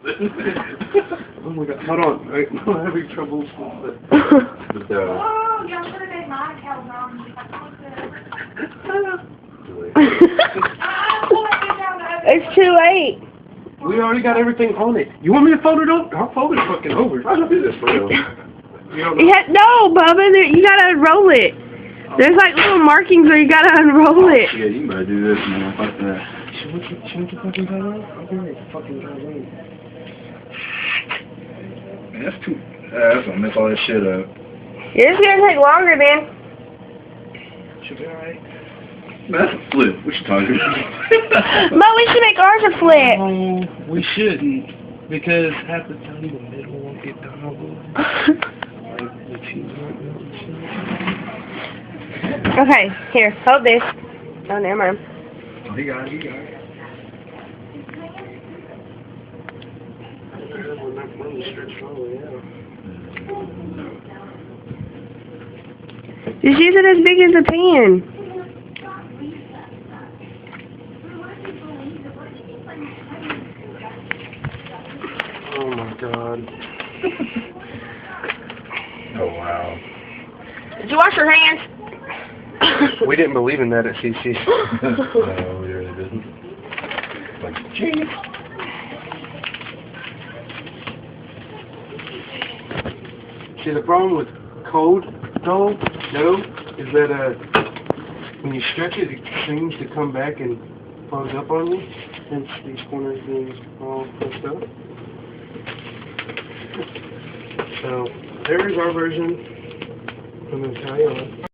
Oh my god, hold on. I'm having trouble with the Oh, y'all should have made my account wrong. It's too late. We already got everything on it. You want me to fold it over? I'll fold it fucking over. I don't do this for real. No, Bubba, you gotta unroll it. There's like little markings where you gotta unroll it. Yeah, you better do this, man. Fuck that. Should we fucking cut on? Okay, fucking cut on. Man, that's too... that's gonna mess all that shit up. It's gonna take longer, then. Should be alright. Man, that's a flip. What you talking about? But we should make ours a flip. No, we shouldn't. Because half the time the middle won't get double. Like the cheese won't melt and shit. Okay, here, hold this. Oh, never mind. Oh, he got it, he got it. Just use it as big as a pan. Oh my god. Oh, wow. Did you wash your hands? We didn't believe in that at CC. No, we really didn't. Like, jeez. See, the problem with cold dough is that when you stretch it, it seems to come back and close up on you. Hence these corners being all pushed up. So, there is our version from Italian.